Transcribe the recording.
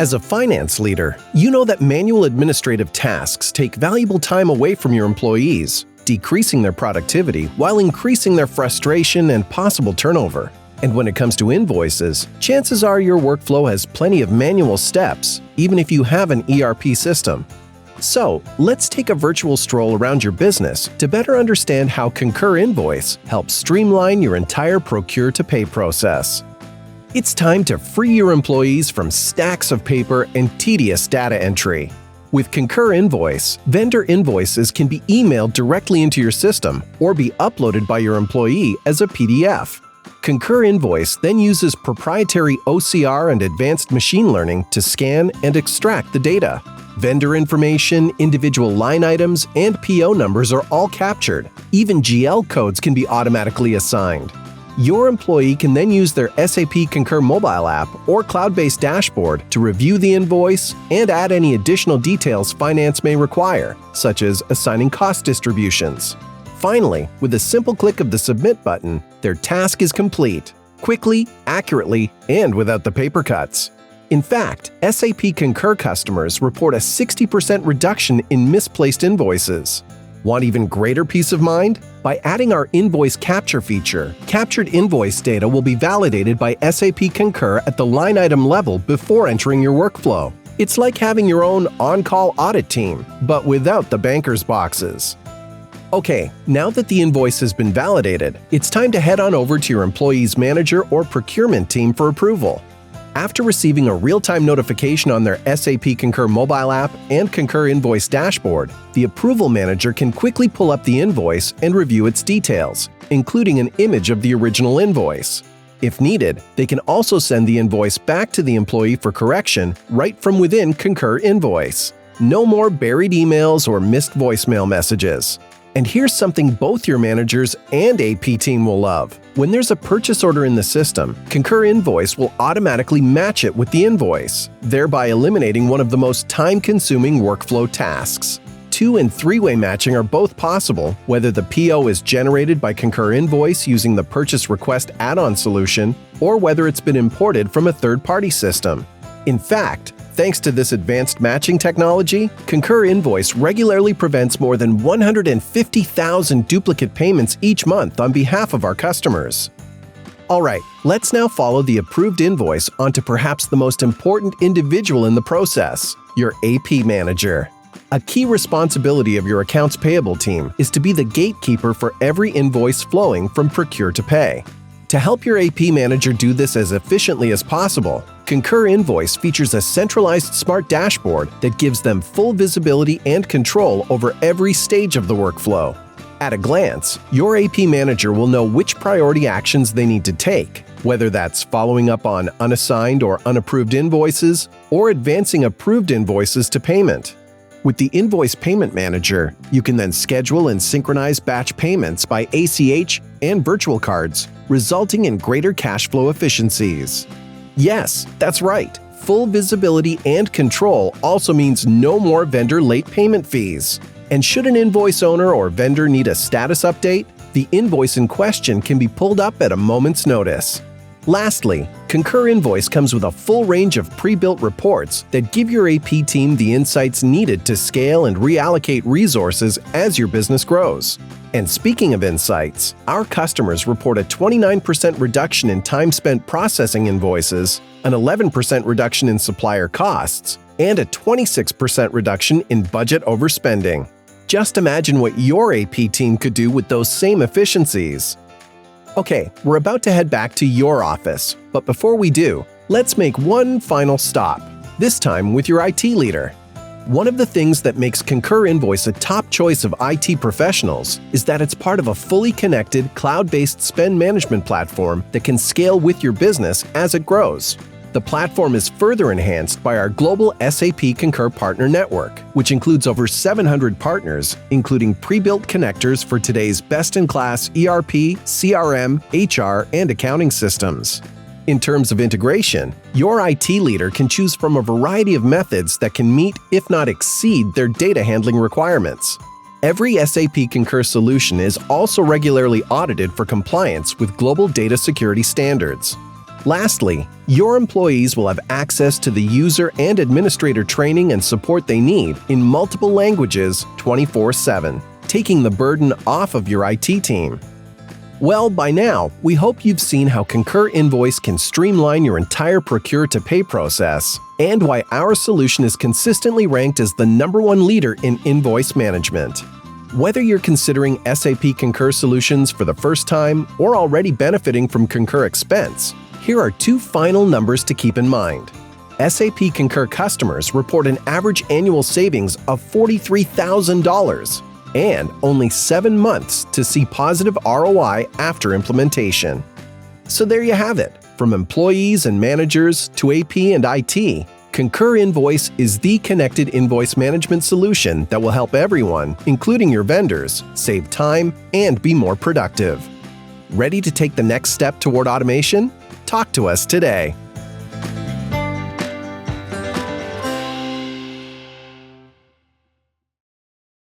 As a finance leader, you know that manual administrative tasks take valuable time away from your employees, decreasing their productivity while increasing their frustration and possible turnover. And when it comes to invoices, chances are your workflow has plenty of manual steps, even if you have an ERP system. So, let's take a virtual stroll around your business to better understand how Concur Invoice helps streamline your entire procure-to-pay process. It's time to free your employees from stacks of paper and tedious data entry. With Concur Invoice, vendor invoices can be emailed directly into your system or be uploaded by your employee as a PDF. Concur Invoice then uses proprietary OCR and advanced machine learning to scan and extract the data. Vendor information, individual line items, and PO numbers are all captured. Even GL codes can be automatically assigned. Your employee can then use their SAP Concur mobile app or cloud-based dashboard to review the invoice and add any additional details finance may require, such as assigning cost distributions. Finally, with a simple click of the Submit button, their task is complete, quickly, accurately, and without the paper cuts. In fact, SAP Concur customers report a 60% reduction in misplaced invoices. Want even greater peace of mind? By adding our invoice capture feature, captured invoice data will be validated by SAP Concur at the line item level before entering your workflow. It's like having your own on-call audit team, but without the banker's boxes. Okay, now that the invoice has been validated, it's time to head on over to your employee's manager or procurement team for approval. After receiving a real-time notification on their SAP Concur mobile app and Concur Invoice dashboard, the approval manager can quickly pull up the invoice and review its details, including an image of the original invoice. If needed, they can also send the invoice back to the employee for correction right from within Concur Invoice. No more buried emails or missed voicemail messages. And here's something both your managers and AP team will love. When there's a purchase order in the system, Concur Invoice will automatically match it with the invoice, thereby eliminating one of the most time-consuming workflow tasks. 2- and 3-way matching are both possible, whether the PO is generated by Concur Invoice using the Purchase Request add-on solution, or whether it's been imported from a third-party system. In fact, thanks to this advanced matching technology, Concur Invoice regularly prevents more than 150,000 duplicate payments each month on behalf of our customers. Alright, let's now follow the approved invoice onto perhaps the most important individual in the process, your AP manager. A key responsibility of your accounts payable team is to be the gatekeeper for every invoice flowing from procure to pay. To help your AP manager do this as efficiently as possible, Concur Invoice features a centralized smart dashboard that gives them full visibility and control over every stage of the workflow. At a glance, your AP manager will know which priority actions they need to take, whether that's following up on unassigned or unapproved invoices or advancing approved invoices to payment. With the Invoice Payment Manager, you can then schedule and synchronize batch payments by ACH and virtual cards, resulting in greater cash flow efficiencies. Yes, that's right. Full visibility and control also means no more vendor late payment fees. And should an invoice owner or vendor need a status update, the invoice in question can be pulled up at a moment's notice. Lastly, Concur Invoice comes with a full range of pre-built reports that give your AP team the insights needed to scale and reallocate resources as your business grows. And speaking of insights, our customers report a 29% reduction in time spent processing invoices, an 11% reduction in supplier costs, and a 26% reduction in budget overspending. Just imagine what your AP team could do with those same efficiencies. Okay, we're about to head back to your office, but before we do, let's make one final stop, this time with your IT leader. One of the things that makes Concur Invoice a top choice of IT professionals is that it's part of a fully connected, cloud-based spend management platform that can scale with your business as it grows. The platform is further enhanced by our global SAP Concur Partner Network, which includes over 700 partners, including pre-built connectors for today's best-in-class ERP, CRM, HR, and accounting systems. In terms of integration, your IT leader can choose from a variety of methods that can meet, if not exceed, their data handling requirements. Every SAP Concur solution is also regularly audited for compliance with global data security standards. Lastly, your employees will have access to the user and administrator training and support they need in multiple languages 24/7, taking the burden off of your IT team. Well, by now, we hope you've seen how Concur Invoice can streamline your entire procure-to-pay process and why our solution is consistently ranked as the #1 leader in invoice management. Whether you're considering SAP Concur solutions for the first time or already benefiting from Concur Expense, here are 2 final numbers to keep in mind. SAP Concur customers report an average annual savings of $43,000 and only 7 months to see positive ROI after implementation. So there you have it. From employees and managers to AP and IT, Concur Invoice is the connected invoice management solution that will help everyone, including your vendors, save time and be more productive. Ready to take the next step toward automation? Talk to us today.